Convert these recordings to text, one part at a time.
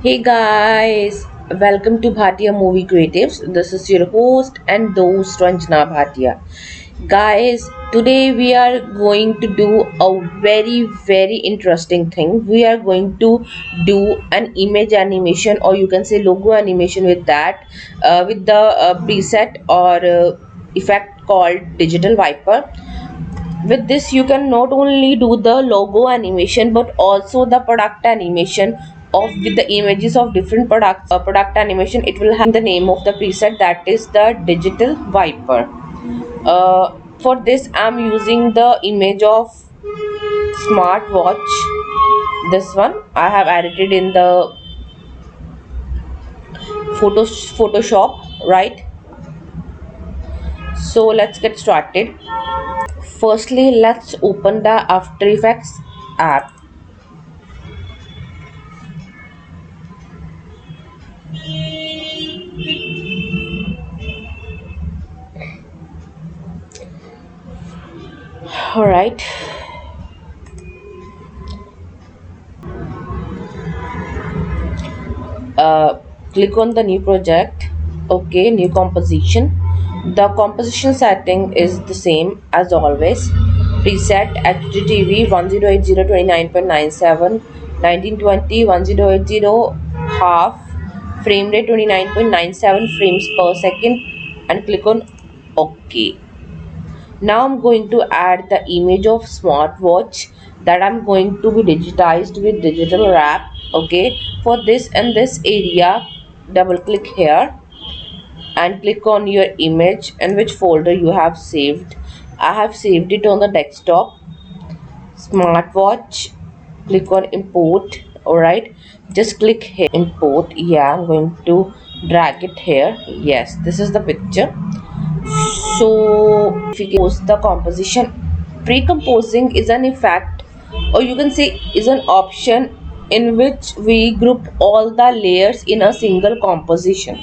Hey guys, welcome to Bhatia Movie Creatives. This is your host and host Ranjana Bhatia. Guys, today we are going to do a very interesting thing. We are going to do an image animation, or you can say logo animation with that, with the preset or effect called Digital Viper. With this you can not only do the logo animation but also the product animation of with the images of different products. Product animation, it will have the name of the preset, that is the Digital Viper. For this I'm using the image of smartwatch. This one I have edited in the Photoshop, right? So let's get started. Firstly, let's open the After Effects app. All right. Click on the new project. Okay, new composition. The composition setting is the same as always. Preset HDTV 1080 1920 1080 half, frame rate 29.97 frames per second, and click on OK. Now I'm going to add the image of smartwatch that I'm going to be digitized with digital wrap. Okay, for this and this area, double click here and click on your image and which folder you have saved. I have saved it on the desktop. Smartwatch, click on import. Alright, just click here, import. Yeah, I'm going to drag it here. Yes, this is the picture. So if you post the composition, pre-composing is an effect, or you can say is an option in which we group all the layers in a single composition.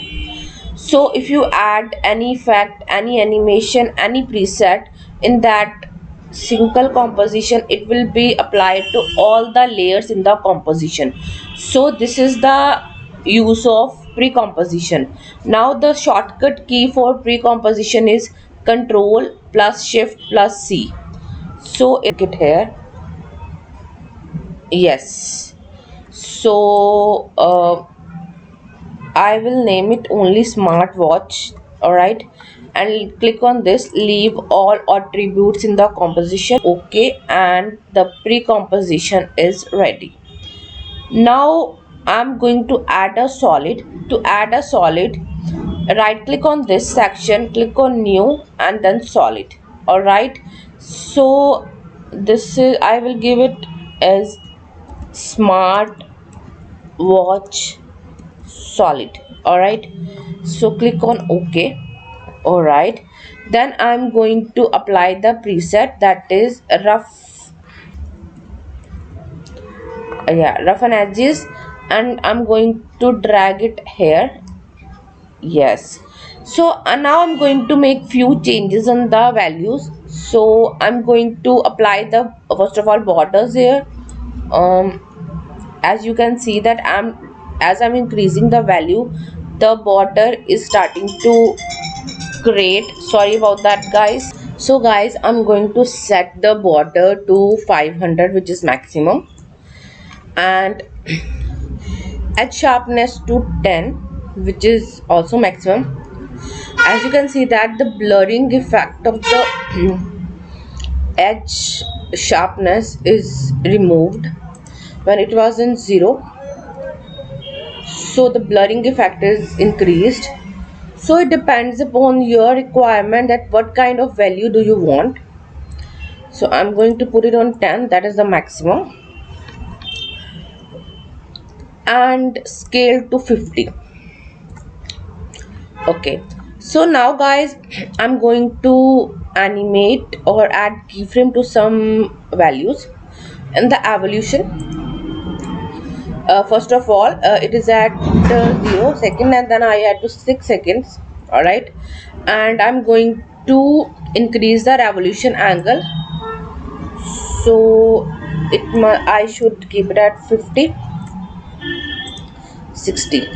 So if you add any effect, any animation, any preset in that single composition, it will be applied to all the layers in the composition. So this is the use of pre-composition. Now the shortcut key for pre-composition is Control plus Shift plus C. So it here. Yes. So I will name it only smartwatch. Alright, and click on this, leave all attributes in the composition. Okay, and the pre-composition is ready. Now I'm going to add a solid. To add a solid, right click on this section, click on new and then solid. Alright, so this is, I will give it as smart watch solid. Alright, so click on OK. Alright, then I'm going to apply the preset, that is rough. Rough and edges, and I'm going to drag it here. Yes, so now I'm going to make few changes on the values. So I'm going to apply the first of all borders here. As you can see that as I'm increasing the value, the border is starting to create. Sorry about that, guys. So guys, I'm going to set the border to 500, which is maximum, and edge sharpness to 10, which is also maximum. As you can see that the blurring effect of the edge sharpness is removed when it was in 0, so the blurring effect is increased. So it depends upon your requirement that what kind of value do you want. So I'm going to put it on 10, that is the maximum, and scale to 50. Okay, so now guys, I'm going to animate or add keyframe to some values. And the evolution, first of all, it is at 0 second, and then I add to 6 seconds. All right, and I'm going to increase the revolution angle, so I should keep it at 50. 60.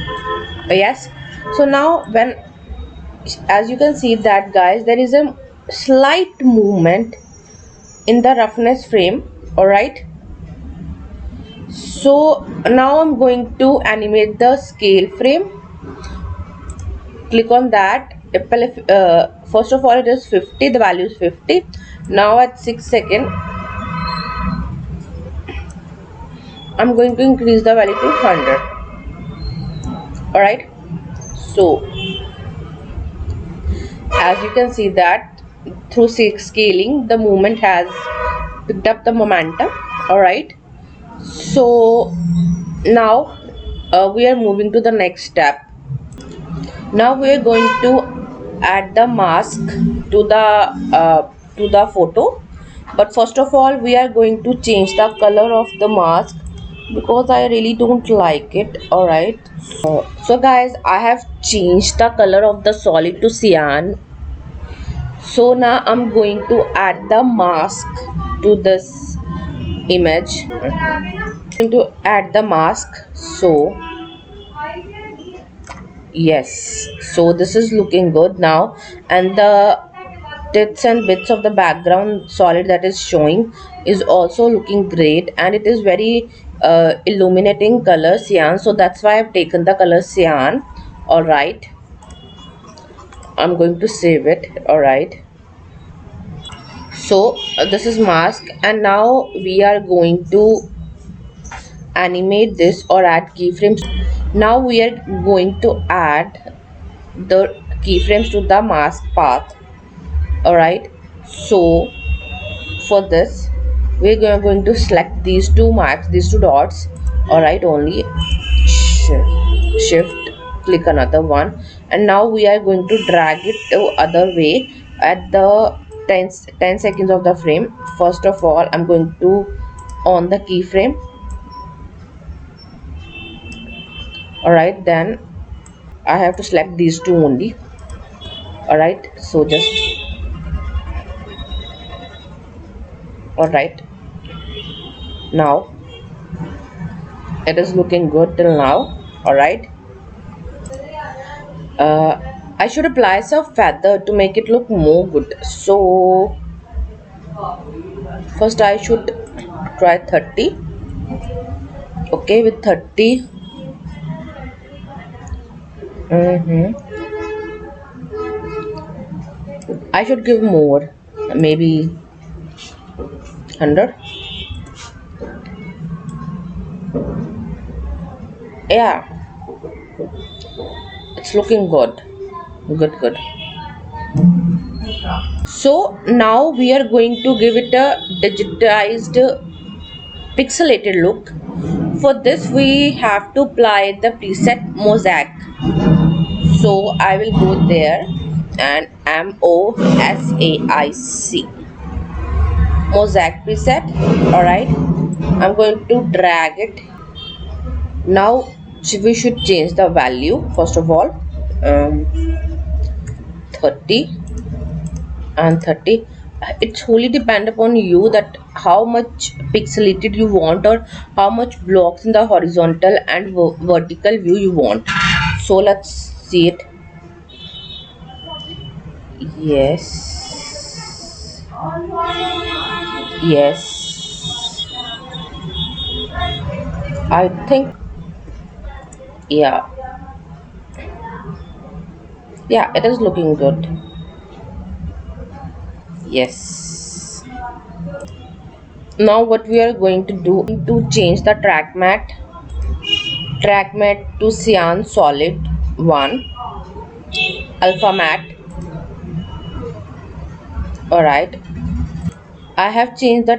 Yes. So now when, as you can see that guys, there is a slight movement in the roughness frame. All right. So now I'm going to animate the scale frame. Click on that. First of all, it is 50, the value is 50. Now at 6 seconds, I'm going to increase the value to 100. Alright, so as you can see that through scaling, the movement has picked up the momentum. Alright, so now we are moving to the next step. Now we are going to add the mask to the photo, but first of all we are going to change the color of the mask because I really don't like it. All right, so guys, I have changed the color of the solid to cyan. So now I'm going to add the mask to this image. I'm going to add the mask. So yes, so this is looking good now, and the tits and bits of the background solid that is showing is also looking great, and it is very illuminating color cyan, so that's why I've taken the color cyan. All right, I'm going to save it. All right, so this is mask, and now we are going to animate this or add keyframes. Now we are going to add the keyframes to the mask path. All right, so for this we're going to select these two marks, these two dots. All right, only shift click another one, and now we are going to drag it to other way at the 10 seconds of the frame. First of all, I'm going to on the keyframe. All right, then I have to select these two only. All right, so just all right, now it is looking good till now. All right, I should apply some feather to make it look more good. So first I should try 30. Okay, with 30, I should give more, maybe 100. Yeah, it's looking good. Good. So now we are going to give it a digitized pixelated look. For this we have to apply the preset mosaic. So I will go there and MOSAIC mosaic preset. All right, I'm going to drag it. Now we should change the value. First of all, 30 and 30. It's wholly depend upon you that how much pixelated you want or how much blocks in the horizontal and vertical view you want. So let's see it. Yes, yes, I think, yeah, yeah, it is looking good. Yes, now what we are going to do to change the track matte to cyan solid 1 alpha matte. All right, I have changed the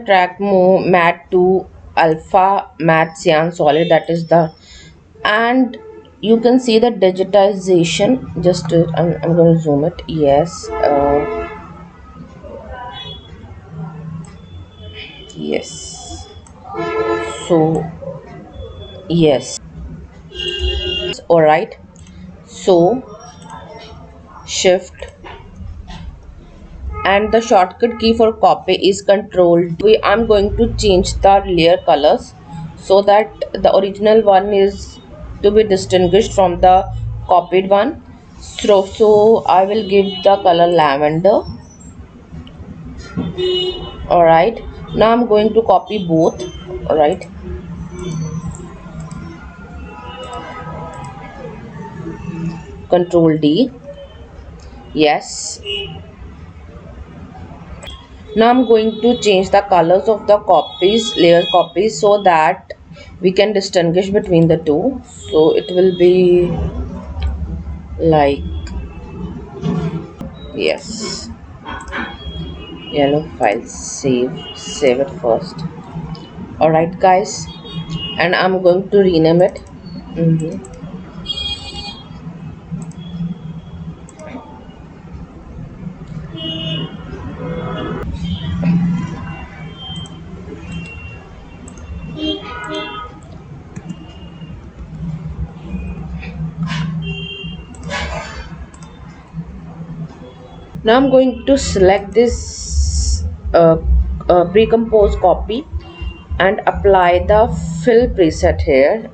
matte to alpha matte cyan solid, that is the, and you can see the digitization. Just I'm going to zoom it. Yes, yes, so yes, all right, so shift, and the shortcut key for copy is control. I'm going to change the layer colors so that the original one is to be distinguished from the copied one. So I will give the color lavender. Alright, now I'm going to copy both. Alright, Control D. Yes. Now I'm going to change the colors of the copies, layer copies, so that we can distinguish between the two. So it will be like, yes, yellow file, save it first. Alright guys, and I'm going to rename it. Now I'm going to select this pre-composed copy and apply the fill preset here.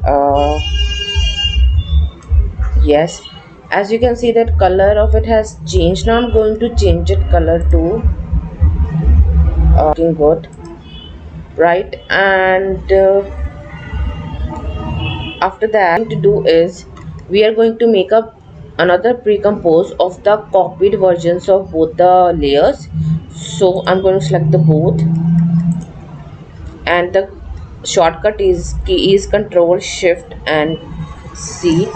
Yes, as you can see that color of it has changed. Now I'm going to change it color to looking good, right? And after that, what to do is we are going to make up another pre-compose of the copied versions of both the layers. So I'm going to select the both, and the shortcut is key is Control Shift and C.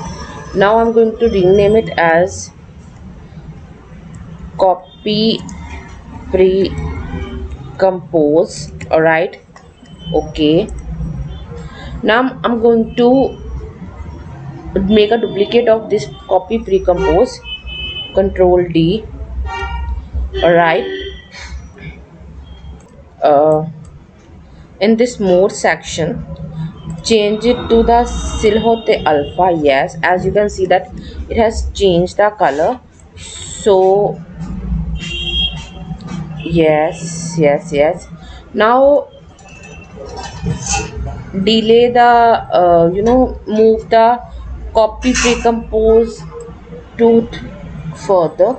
Now I'm going to rename it as copy pre-compose. Alright, okay. Now I'm going to make a duplicate of this copy pre-compose. Control D. Alright, in this mode section, change it to the silhouette alpha. Yes, as you can see that it has changed the color. So yes, now delay the move the copy pre-compose to further.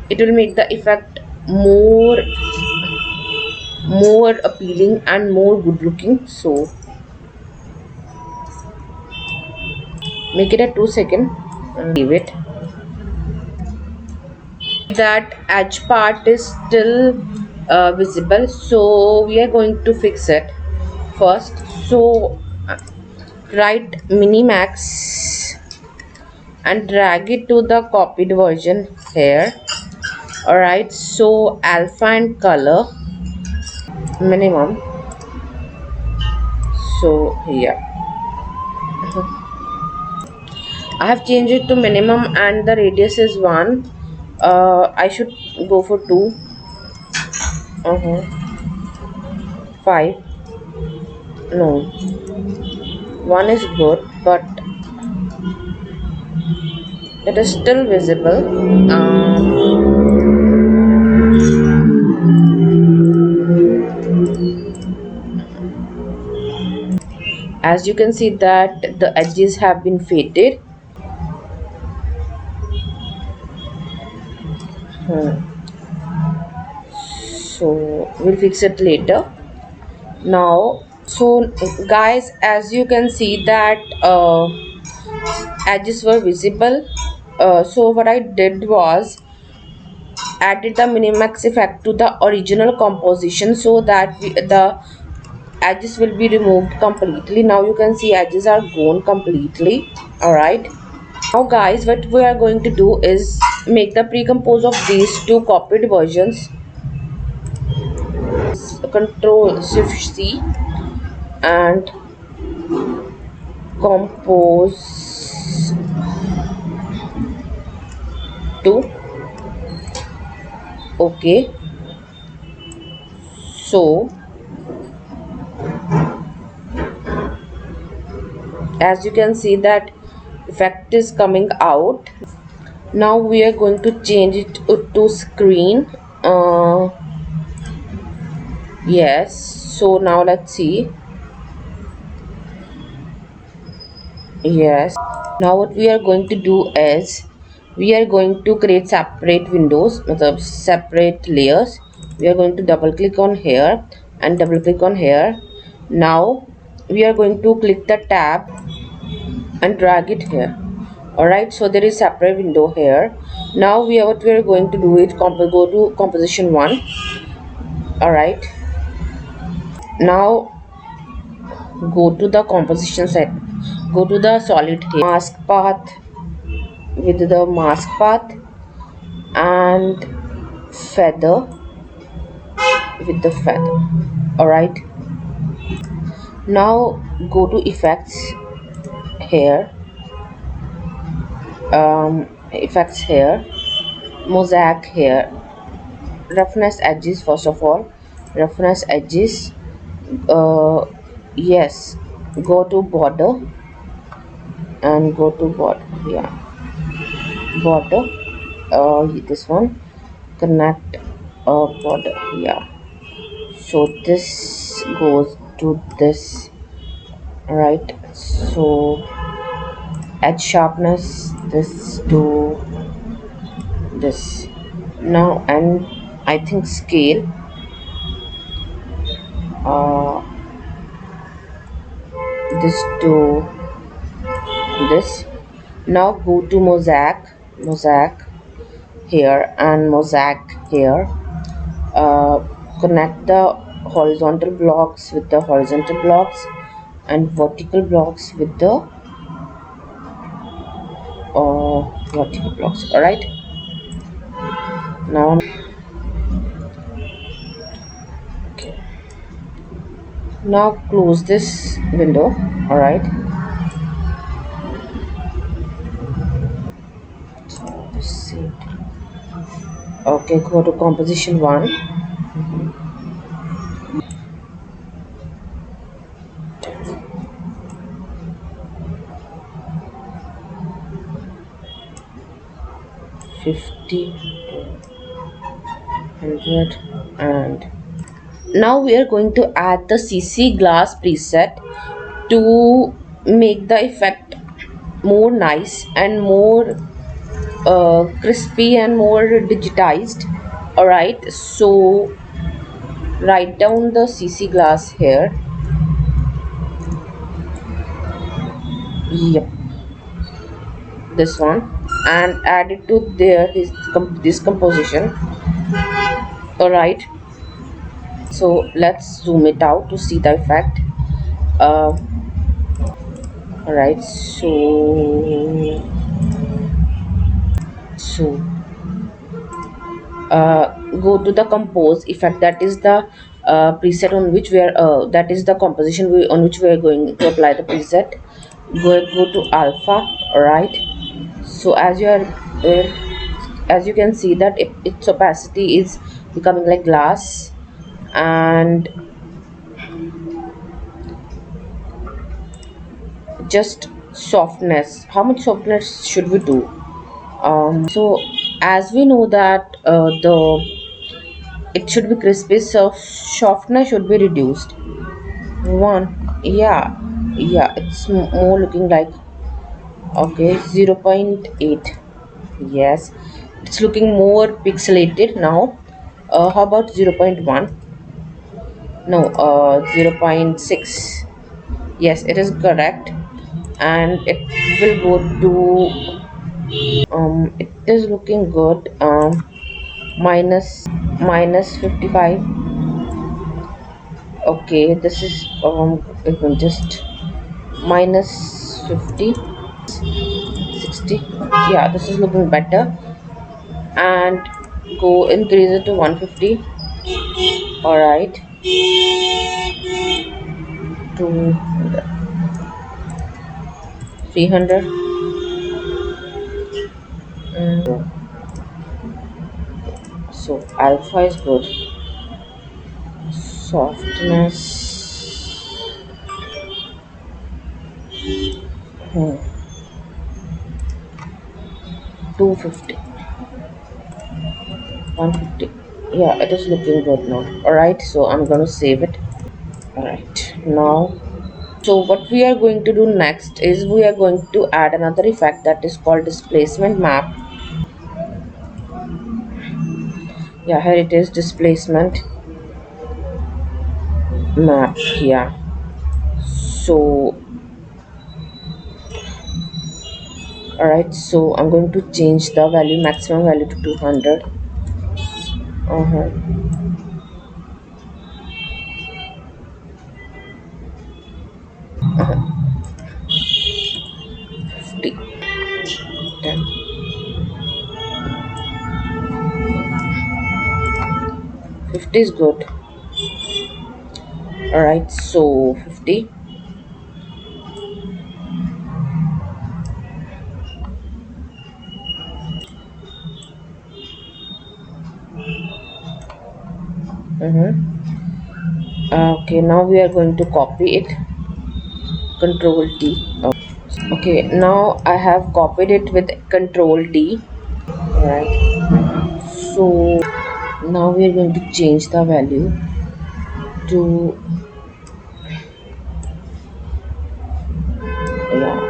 It will make the effect more appealing and more good looking. So make it a 2 second and leave it. That edge part is still visible, so we are going to fix it first. So write minimax and drag it to the copied version here. Alright, so alpha and color minimum. So here I have changed it to minimum and the radius is 1. I should go for 2. 5. No, 1 is good, but it is still visible. As you can see that the edges have been faded. So we'll fix it later. Now, so guys, as you can see that edges were visible. So what I did was added the minimax effect to the original composition, so that the edges will be removed completely. Now you can see edges are gone completely. Alright, now guys, what we are going to do is make the pre-compose of these two copied versions. Control Shift C and compose to. Okay, so as you can see that effect is coming out. Now we are going to change it to screen. Yes, so now let's see. Yes. Now what we are going to do is we are going to create separate windows, separate layers. We are going to double click on here and double click on here. Now we are going to click the tab and drag it here. Alright, so there is separate window here. Now what we are going to do is go to composition 1. Alright, now go to the composition set, go to the solid here, mask path, with the mask path, and feather with the feather. Alright, now go to effects here, effects here, mosaic here, roughness edges. First of all, roughness edges, yes, go to border and go to border, yeah, border, this one, connect, border, yeah. So this goes to this, right? So edge sharpness, this to this. Now, and I think scale, uh, this to this. Now go to mosaic here and mosaic here, connect the horizontal blocks with the horizontal blocks and vertical blocks with the vertical blocks. All right, now, okay, now close this window. All right, so let's see. Okay, go to composition 1, 50, 100, and now we are going to add the CC glass preset to make the effect more nice and more crispy and more digitized. All right, so write down the CC glass here. Yep, this one, and add it to this composition. All right, so let's zoom it out to see the effect. uh, all right, so go to the compose effect, that is the preset on which we are that is the composition on which we are going to apply the preset. Go to alpha. All right, so as you can see that its opacity is becoming like glass, and just softness, how much softness should we do? So as we know that the it should be crispy, so softness should be reduced. One, yeah, yeah, it's more looking like, okay, 0.8. Yes, it's looking more pixelated now. How about 0.1? No, 0.6. Yes, it is correct, and it will go to it is looking good. Minus 55. Okay, this is it will just minus 50, 60. Yeah, this is looking better, and go increase it to 150. All right, 200, 300. So alpha is good. Softness, 250, 150. Yeah, it is looking good now. All right, so I'm gonna save it. All right, now So what we are going to do next is we are going to add another effect that is called displacement map. Yeah, here it is, displacement map. Yeah, so alright, so I'm going to change the value, maximum value, to 200. Uh-huh. 50. 10. 50 is good. Alright, so 50. Mm-hmm. Okay, now we are going to copy it. Control D. Okay, now I have copied it with Control D. Alright, so now we are going to change the value to, yeah.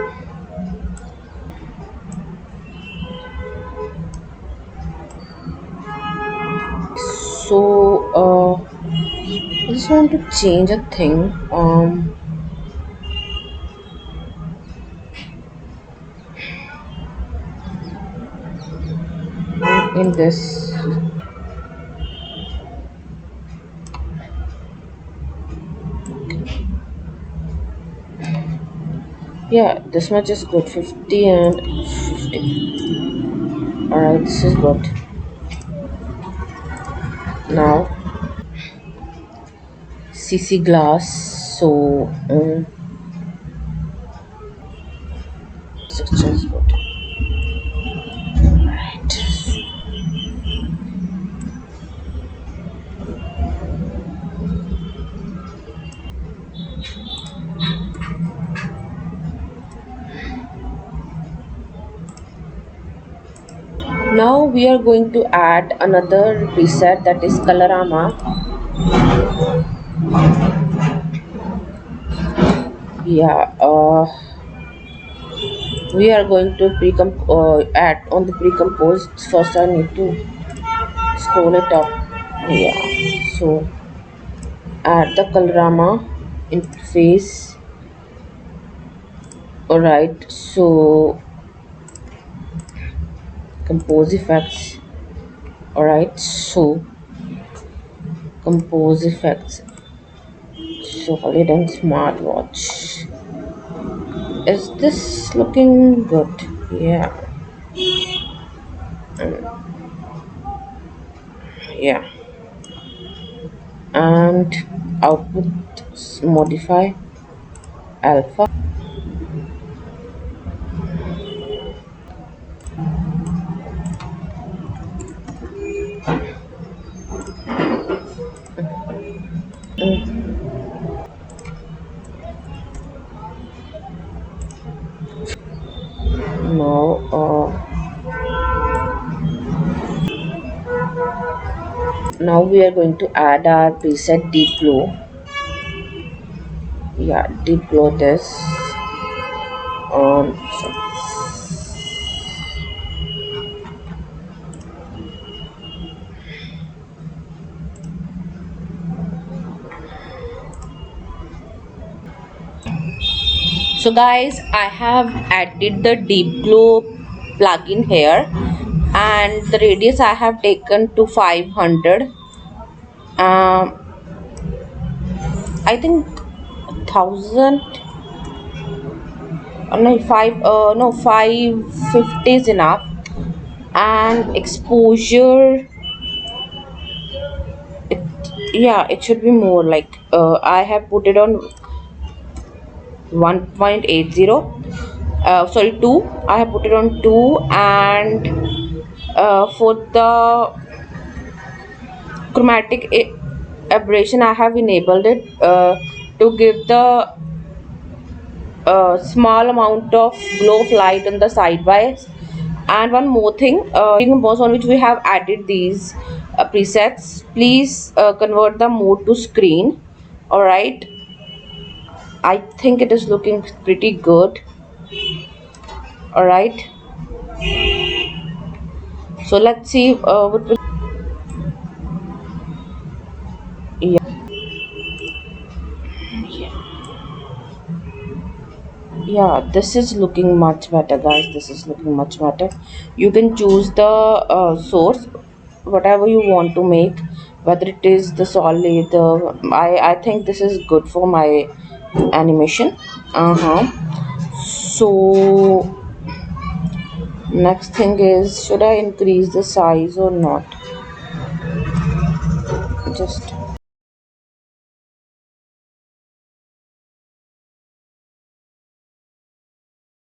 So I just want to change a thing in this. Yeah, this much is good. 50 and 50. Alright, this is good. Now CC glass, so 16 is good. Right. Now we are going to add another preset, that is colorama. Yeah, we are going to add on the pre-compose. First I need to scroll it up. Yeah, so add the colorama interface. Alright, so compose effects. Alright, so compose effects, solid and smartwatch. Is this looking good? Yeah. Yeah, and output modify alpha. Now now we are going to add our preset deep glow. Yeah, deep glow this on. So guys, I have added the deep glow plugin here, and the radius I have taken to 500. I think 1000. No, 550 is enough. And exposure, it, yeah, it should be more, like I have put it on 1.80. Sorry, 2. I have put it on 2. And for the chromatic aberration, I have enabled it to give the small amount of glow of light on the sideways. And one more thing, compose on which we have added these presets, please convert the mode to screen. All right, I think it is looking pretty good. All right, so let's see what will. Yeah, yeah, this is looking much better, guys. This is looking much better. You can choose the source, whatever you want to make, whether it is the solid. I think this is good for my animation. So next thing is, should I increase the size or not? Just